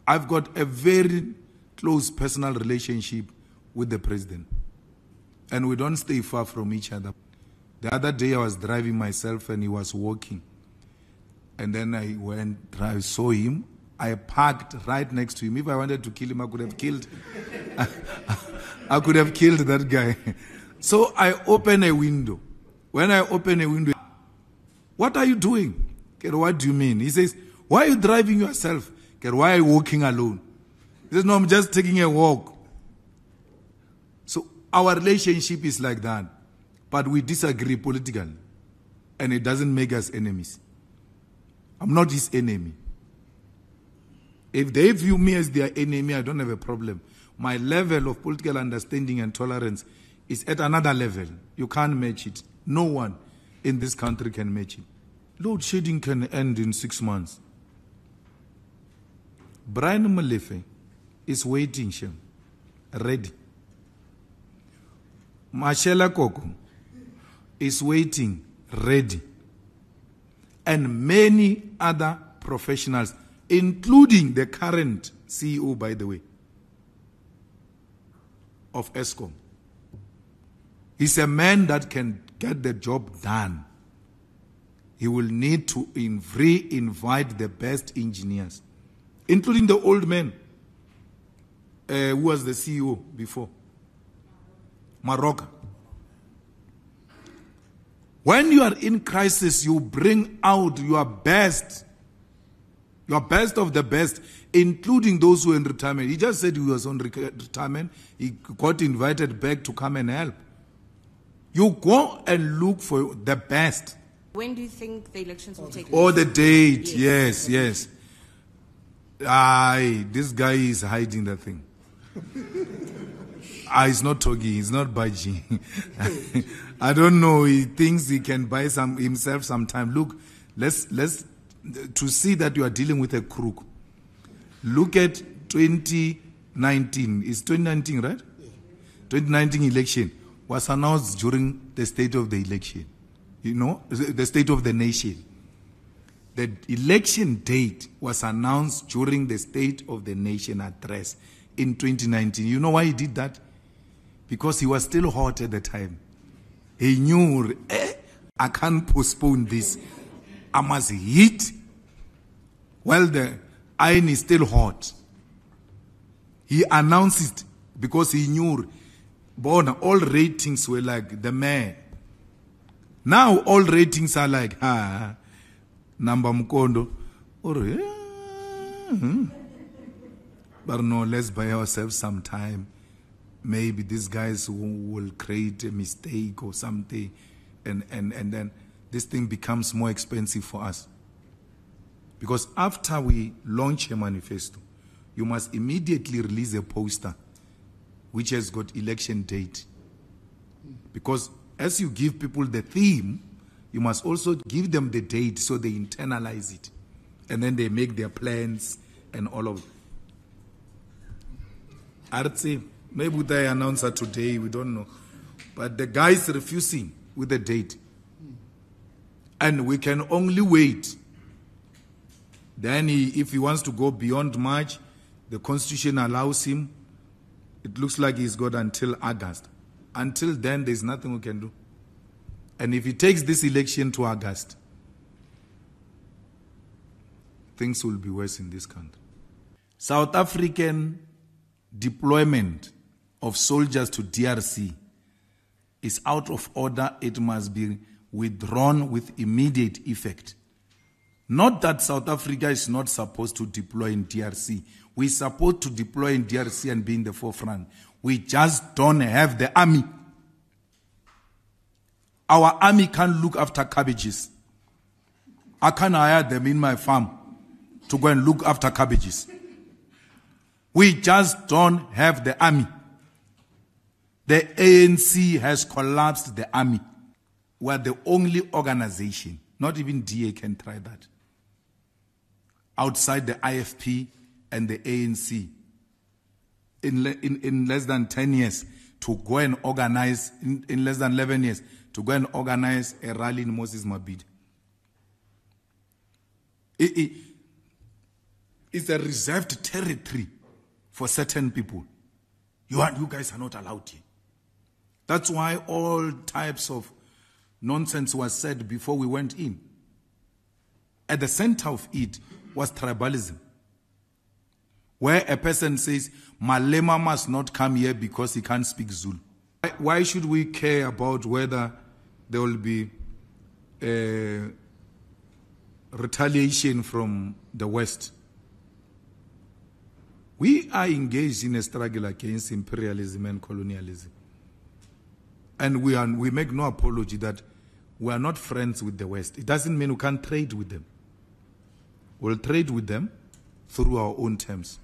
I've got a very close personal relationship with the president. And we don't stay far from each other. The other day I was driving myself and he was walking. And then I saw him. I parked right next to him. If I wanted to kill him, I could have killed. I could have killed that guy. So I open a window. When I open a window, what are you doing? What do you mean? He says, why are you driving yourself? Why are you walking alone? He says, no, I'm just taking a walk. So our relationship is like that. But we disagree politically. And it doesn't make us enemies. I'm not his enemy. If they view me as their enemy, I don't have a problem. My level of political understanding and tolerance is at another level. You can't match it. No one in this country can match it. Load shedding can end in 6 months. Brian Molefe is waiting, ready. Mashela Koko is waiting, ready. And many other professionals, including the current CEO, by the way, of ESCOM. He's a man that can get the job done. He will need to invite the best engineers, including the old man who was the CEO before, Morocco. When you are in crisis, you bring out your best of the best, including those who are in retirement. He just said he was on retirement. He got invited back to come and help. You go and look for the best. When do you think the elections will take place? Oh, the date. Yes. This guy is hiding the thing. He's not talking. He's not budging. I don't know. He thinks he can buy himself some time. Look, let's to see that you are dealing with a crook. Look at 2019. It's 2019, right? 2019 election was announced during the state of the election. You know, the state of the nation. The election date was announced during the State of the Nation address in 2019. You know why he did that? Because he was still hot at the time. He knew, I can't postpone this. I must hit while the iron is still hot. He announced it because he knew, all ratings were like the man. Now all ratings are like, Namba Mkondo. But no, let's buy ourselves some time. Maybe these guys will create a mistake or something, and then this thing becomes more expensive for us. Because after we launch a manifesto, you must immediately release a poster which has got election date. Because as you give people the theme, you must also give them the date so they internalize it. And then they make their plans and all of it. I'd say, maybe they announce it today, we don't know. But the guy is refusing with the date. And we can only wait. Then if he wants to go beyond March, the Constitution allows him. It looks like he's got until August. Until then, there's nothing we can do. And if he takes this election to August, things will be worse in this country. South African deployment of soldiers to DRC is out of order. It must be withdrawn with immediate effect. Not that South Africa is not supposed to deploy in DRC. We're supposed to deploy in DRC and be in the forefront. We just don't have the army. Our army can't look after cabbages. I can't hire them in my farm to go and look after cabbages. We just don't have the army. The ANC has collapsed the army. We're the only organization, not even DA can try that, outside the IFP and the ANC in less than 10 years to go and organize, in less than 11 years, to go and organize a rally in Moses Mabhida. it's a reserved territory for certain people. You guys are not allowed here. That's why all types of nonsense was said before we went in. At the center of it was tribalism, where a person says, Malema must not come here because he can't speak Zulu. Why should we care about whether there will be retaliation from the West? We are engaged in a struggle against imperialism and colonialism. And we make no apology that we are not friends with the West. It doesn't mean we can't trade with them. We'll trade with them through our own terms.